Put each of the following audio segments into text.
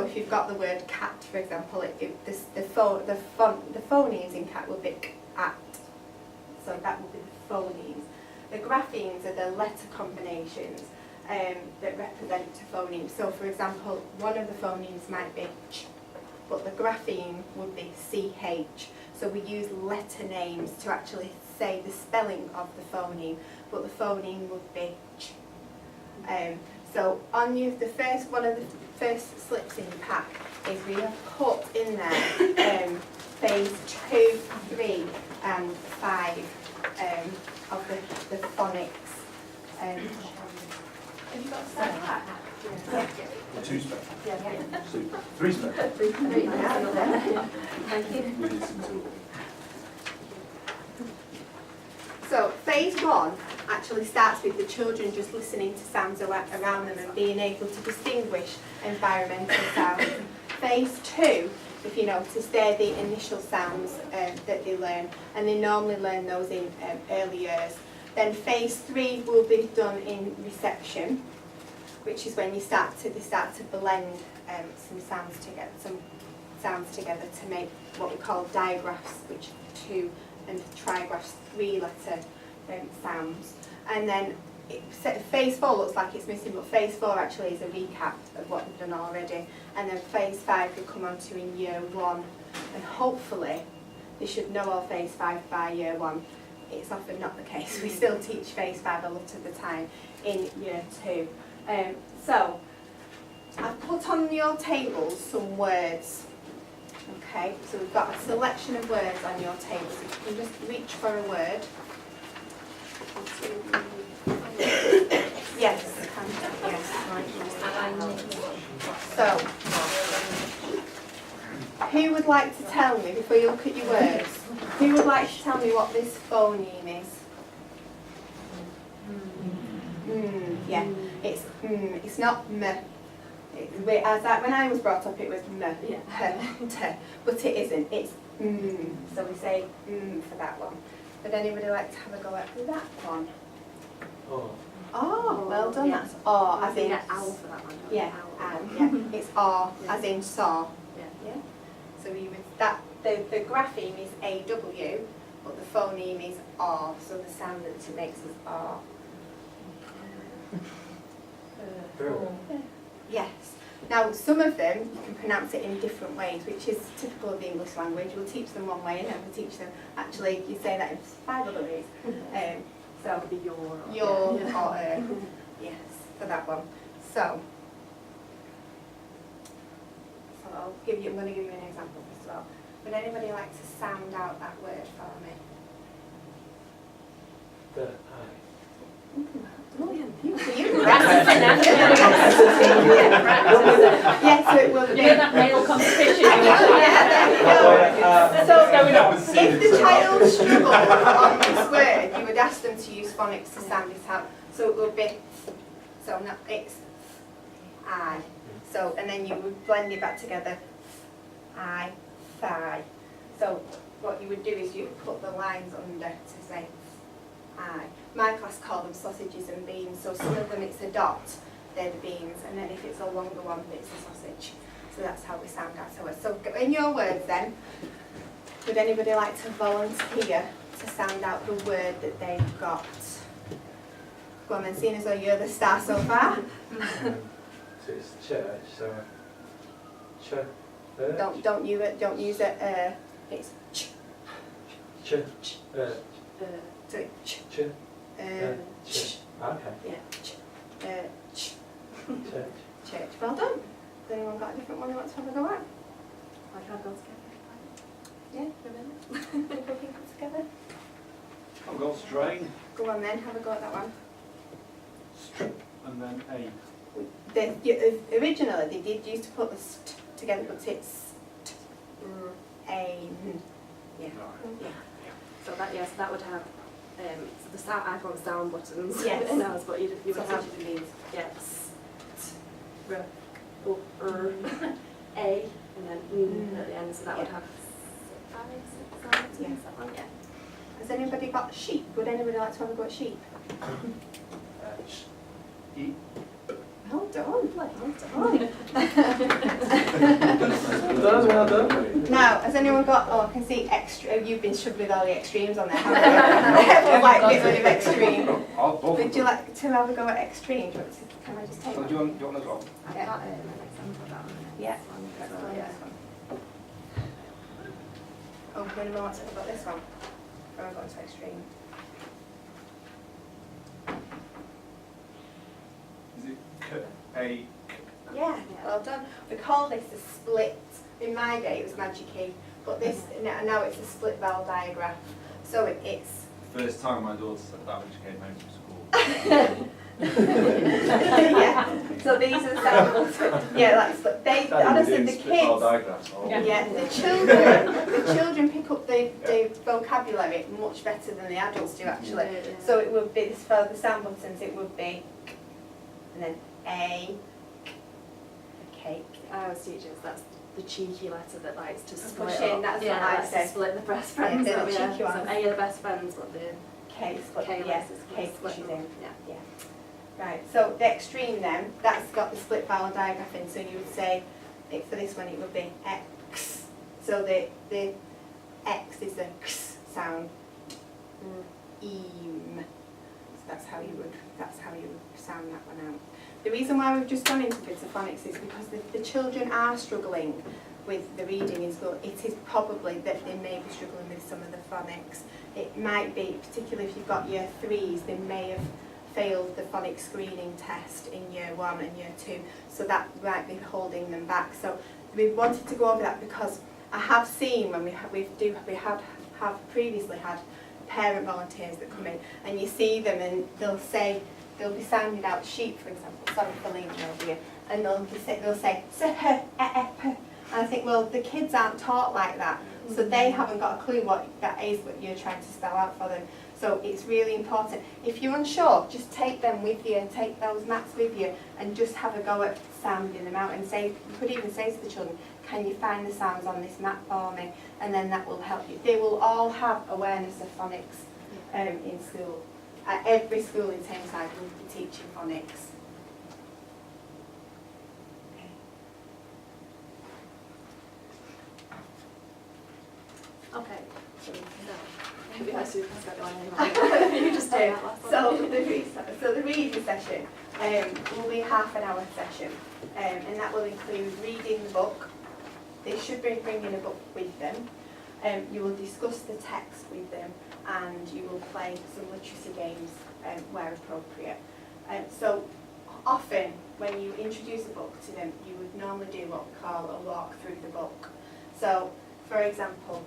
if you've got the word cat, for example, the phonemes in cat will be at. So that will be the phonemes. The graphemes are the letter combinations that represent a phoneme. So for example, one of the phonemes might be ch, but the grapheme would be ch. So we use letter names to actually say the spelling of the phoneme, but the phoneme would be ch. So on one of the first slips in your pack is we have put in there phase 2, 3 and 5 of the phonics. Have you got a set pack? Yeah. 2 spec. Yeah. 3 spec. Thank you. So phase 1 actually starts with the children just listening to sounds around them and being able to distinguish environmental sounds. Phase 2, if you notice, they're the initial sounds that they learn, and they normally learn those in early years. Then phase 3 will be done in reception, which is when they start to blend some sounds together to make what we call digraphs, which are 2 and trigraphs, 3-letter sounds. And then phase 4 looks like it's missing, but phase 4 actually is a recap of what we've done already. And then phase 5 we'll come on to in year 1, and hopefully they should know all phase 5 by year 1. It's often not the case. We still teach phase 5 a lot of the time in year 2. So I've put on your tables some words. Okay, so we've got a selection of words on your table. So you can just reach for a word. Yes. So, who would like to tell me, before you look at your words, who would like to tell me what this phoneme is? Yeah, it's not m. When I was brought up, it was m, h, t, but it isn't. It's so we say for that one. Would anybody like to have a go at that one? Oh, well done. That's as in owl for that one. Yeah, yeah. It's as in saw. Yeah. So we would the grapheme is AW, but the phoneme is R. So the sound that it makes is R. Yes. Now, some of them you can pronounce it in different ways, which is typical of the English language. We'll teach them one way and then we'll teach them, actually, you say that in 5 other ways. So, it could be your or yes, for that one. So I'm going to give you an example as well. Would anybody like to sound out that word for me? Yes, so it will be. That male competition. So, if the child struggled on this word, you would ask them to use phonics to sound it out. So it will be, so now it's I. So, and then you would blend it back together. I, thigh. So what you would do is you put the lines under to say I. My class call them sausages and beans, so some of them it's a dot, they're the beans, and then if it's a longer one, it's a sausage. So that's how we sound out our words. So in your words then, would anybody like to volunteer to sound out the word that they've got? Go on then, seeing as though you're the star so far. So it's church, so church. Don't use it. It's ch. Church. So ch. Ch. Ch. Okay. Yeah. Ch. Ch. Church. Church. Well done. Has anyone got a different one they want to have a go at? I can't go together. Yeah, remember? People together. I've got strain, Go on then, have a go at that one. strip, and then A. Originally they did used to put the st together, but it's a. Yeah. Yeah. So that would have so the sound. I call them sound buttons. Yes. In ours, but you would have Sausages and beans. yes, r, o, a, and then at the end. So that would have 5, 6 sounds. Yeah. That one, yeah. Has anybody got sheep? Would anybody like to have a go at sheep? E. Well done. Well done. Well done. Now, has anyone got, oh, I can see extra, you've been shoved with all the extremes on there, haven't you? Everyone's like, get rid of extreme. Would you like to have a go at extreme? Do you want to, can I just take So one? do you want as well? I've Yeah. got an example of that one. Yeah. This one, Let's so, go with yeah. this one. Oh, when am I want to talk about this one? Or have I got to extreme? Is it a Yeah, well done. We call this a split. In my day it was magic key, but this now it's a split vowel diagraph. So it's First time my daughter said that when she came home from school. yeah. So these are samples. Yeah, like split. They honestly the kids. Diagrams. Yeah, the children pick up the vocabulary much better than the adults do actually. Yeah, yeah. So it would be this for the Sambletons. It would be and then a cake. I always teach us that's the cheeky letter that likes to split push in, up. that's yeah, what I likes say. to split the best Yeah, friends they're up, the yeah. cheeky So ones. A are the best friends, but the Cake split. K Yeah, is cake split pushes them. in. Yeah. Yeah. Right. So the extreme then, that's got the split vowel digraph in. So you would say for this one it would be X. So the X is the X sound. Eam. So that's how you would sound that one out. The reason why we've just gone into bits of phonics is because the children are struggling with the reading in school. It is probably that they may be struggling with some of the phonics. It might be, particularly if you've got year 3s, they may have failed the phonics screening test in year 1 and year 2, so that might be holding them back. So we wanted to go over that because I have seen when we have previously had parent volunteers that come in, and you see them and they'll be sounding out sheep, for example. Sorry for leaning over here, and they'll say and I think, well, the kids aren't taught like that, so they haven't got a clue what that is what you're trying to spell out for them. So it's really important. If you're unsure, just take them with you, take those maps with you, and just have a go at sounding them out. And say, you could even say to the children, can you find the sounds on this map for me? And then that will help you. They will all have awareness of phonics in school. At every school in Tameside will be teaching phonics. Okay. So maybe I should have got one anyway. You just do that last one. So the reading session will be a half-an-hour session, and that will include reading the book. They should be bringing a book with them. You will discuss the text with them, and you will play some literacy games where appropriate. So often when you introduce a book to them, you would normally do what we call a walk through the book. So, for example,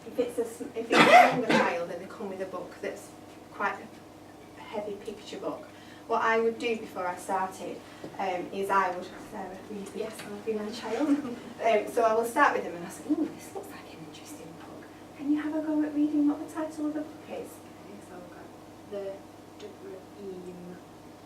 if it's a younger child and they come with a book that's quite a heavy picture book, what I would do before I started is I would, Sarah, yes, I'll be my child. So I will start with them and I'll say, ooh, this looks like an interesting book. Can you have a go at reading what the title of the book is? Okay, so we've got the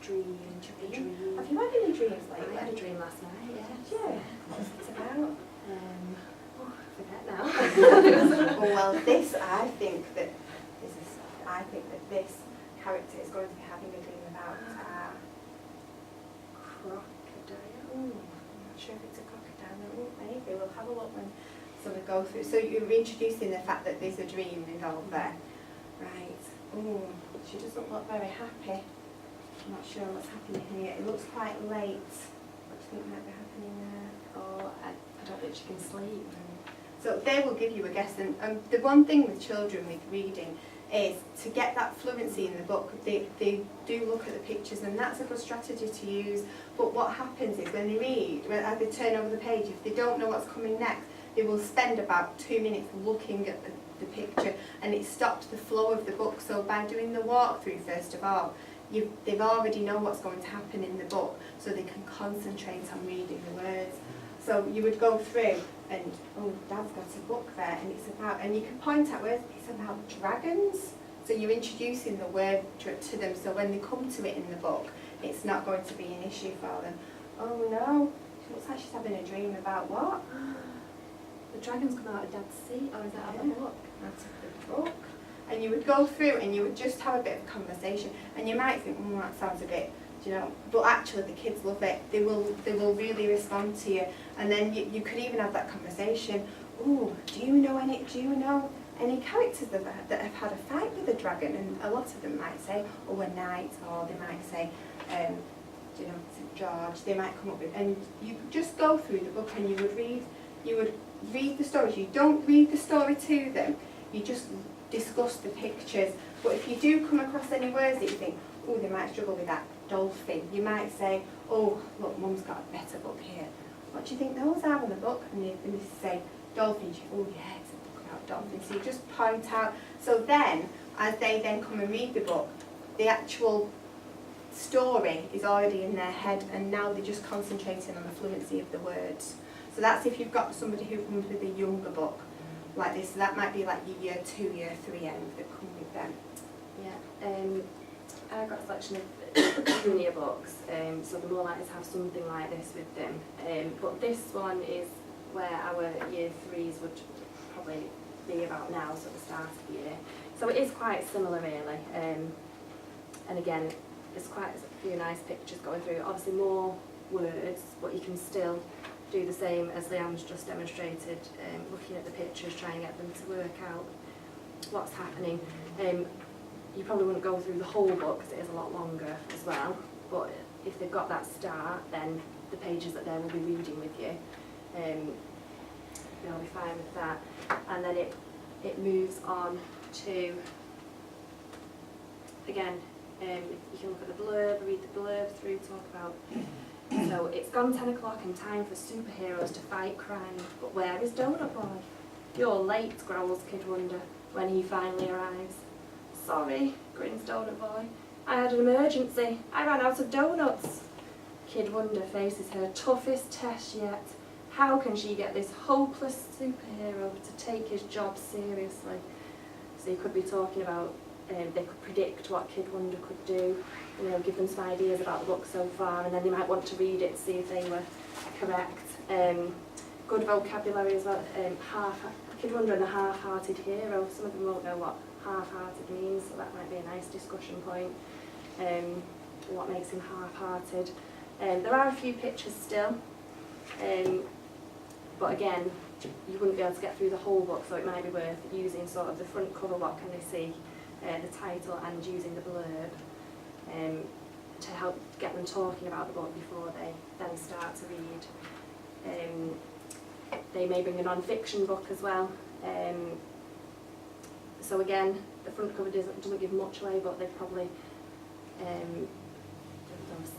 dream. Have you had any dreams lately? I had a dream last night, yeah. Did you? What's it about? I forget now. Oh, well, this, I think that this character is going to be having a dream about Crocodile. I'm not sure if it's a crocodile. Maybe we'll have a look when we go through. So you're introducing the fact that there's a dream involved there. Right. Ooh, she doesn't look very happy. I'm not sure what's happening here. It looks quite late. What do you think might be happening there? Oh, I don't think she can sleep. So they will give you a guess, and the one thing with children with reading is to get that fluency in the book, they do look at the pictures, and that's a good strategy to use. But what happens is when they read, as they turn over the page, if they don't know what's coming next, they will spend about 2 minutes looking at the picture, and it stops the flow of the book. So by doing the walkthrough, first of all, they've already know what's going to happen in the book, so they can concentrate on reading the words. So you would go through and, oh, Dad's got a book there, and it's about, and you can point out words, it's about dragons. So you're introducing the word to them, so when they come to it in the book, it's not going to be an issue for them. Oh no, she looks like she's having a dream about what? The dragons come out of Dad's seat, or is that out of the book? Out of the book. And you would go through and you would just have a bit of conversation, and you might think, that sounds a bit you know, but actually the kids love it. They will really respond to you. And then you could even have that conversation. Oh, do you know any characters that have had a fight with a dragon? And a lot of them might say, oh, a knight, or they might say, you know, St. George. They might come up with, and you just go through the book and you would read the stories. You don't read the story to them. You just discuss the pictures. But if you do come across any words that you think, oh, they might struggle with that, dolphin, you might say, oh, look, Mum's got a better book here. What do you think those are in the book? And they say, dolphins. Oh, yeah, it's a book about dolphins. So you just point out. So then, as they then come and read the book, the actual story is already in their head, and now they're just concentrating on the fluency of the words. So that's if you've got somebody who comes with a younger book like this. So that might be like your year 2, year 3 end that come with them. Yeah, I've got a selection of junior books, so they're more likely to have something like this with them. But this one is where our year 3s would probably be about now, so at the start of the year. So it is quite similar really. And again, there's quite a few nice pictures going through. Obviously more words, but you can still do the same as Leanne's just demonstrated, looking at the pictures, trying to get them to work out what's happening. You probably wouldn't go through the whole book because it is a lot longer as well, but if they've got that start, then the pages that they will be reading with you, they'll be fine with that. And then it moves on to, again, you can look at the blurb, read the blurb through, talk about. So it's gone 10 o'clock and time for superheroes to fight crime, but where is Donut Boy? You're late, growls Kid Wonder when he finally arrives. Sorry, grins Donut Boy. I had an emergency. I ran out of donuts. Kid Wonder faces her toughest test yet. How can she get this hopeless superhero to take his job seriously? So you could be talking about, they could predict what Kid Wonder could do, you know, give them some ideas about the book so far, and then they might want to read it to see if they were correct. Good vocabulary as well. Kid Wonder and the half-hearted hero. Some of them won't know what half-hearted means, so that might be a nice discussion point. What makes him half-hearted? There are a few pictures still, but again, you wouldn't be able to get through the whole book, so it might be worth using sort of the front cover, what can they see, the title, and using the blurb to help get them talking about the book before they then start to read. They may bring a non-fiction book as well. So again, the front cover doesn't give much away, but they've probably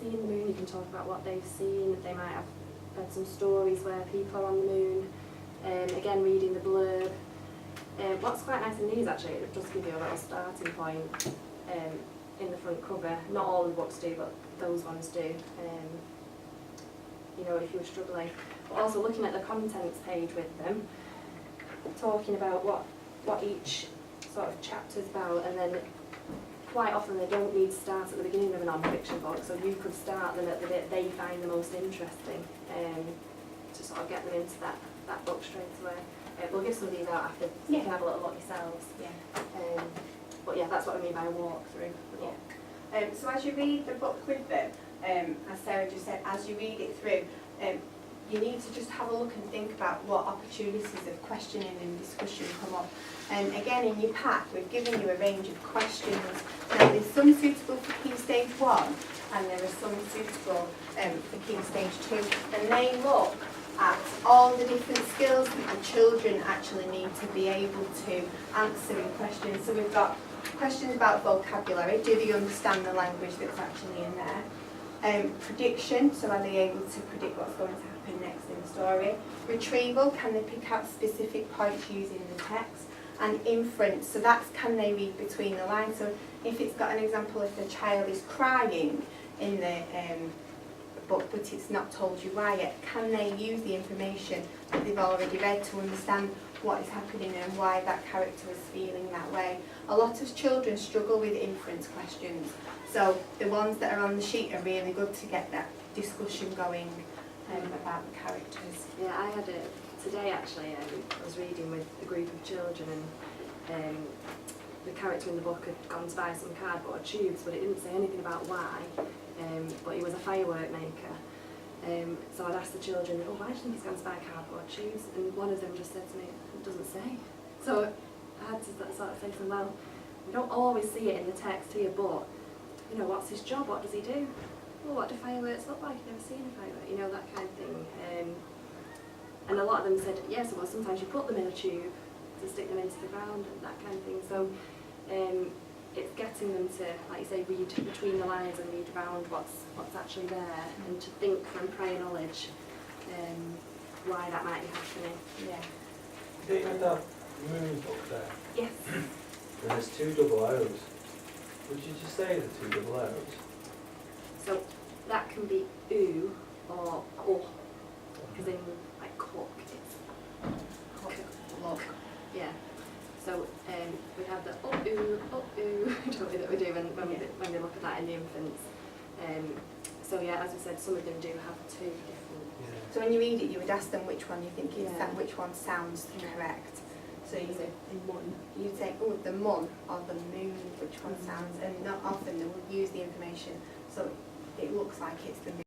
seen the moon. You can talk about what they've seen. They might have read some stories where people are on the moon. Again, reading the blurb. What's quite nice in these actually, it does give you a little starting point in the front cover. Not all the books do, but those ones do. You know, if you were struggling. But also looking at the contents page with them, talking about what each sort of chapter's about, and then quite often they don't need to start at the beginning of a non-fiction book, so you could start them at the bit they find the most interesting to sort of get them into that book straight away. We'll give some of these out after, so you can have a little look yourselves. Yeah. But yeah, that's what I mean by a walkthrough. Yeah. So as you read the book with them, as Sarah just said, as you read it through, you need to just have a look and think about what opportunities of questioning and discussion come up. And again, in your pack, we've given you a range of questions. Now, there's some suitable for Key Stage 1, and there are some suitable for Key Stage 2. And they look at all the different skills that the children actually need to be able to answer in questions. So we've got questions about vocabulary. Do they understand the language that's actually in there? Prediction, so are they able to predict what's going to happen next in the story? Retrieval, can they pick out specific points using the text? And inference, so that's can they read between the lines. So if it's got an example, if the child is crying in the book but it's not told you why yet, can they use the information that they've already read to understand what is happening and why that character is feeling that way? A lot of children struggle with inference questions, so the ones that are on the sheet are really good to get that discussion going about the characters. Yeah, I had it today actually. I was reading with a group of children, and the character in the book had gone to buy some cardboard tubes, but it didn't say anything about why. but he was a firework maker. So I'd ask the children, oh, why do you think he's going to buy cardboard shoes? And one of them just said to me, it doesn't say. So I had to sort of say to them, well, we don't always see it in the text here, but, you know, what's his job? What does he do? Well, what do fireworks look like? I've never seen a firework, you know, that kind of thing. And a lot of them said, yes, well, sometimes you put them in a tube to stick them into the ground and that kind of thing. So it's getting them to, like you say, read between the lines and read around what's actually there, and to think from prior knowledge why that might be happening. Yeah. David, that moon book there, Yes. and there's 2 double O's. Would you just say the 2 double O's? So that can be oo or oh, because in like cook it's Look. yeah. So we have the don't we, that we do when we look at that in the infants. So yeah, as I said, some of them do have 2 different. Yeah. So when you read it, you would ask them which one you think is Yeah. which one sounds correct. So Is it in one? you'd say, oh, the mun or the moon, which one sounds, and not often they will use the information. So it looks like it's the moon.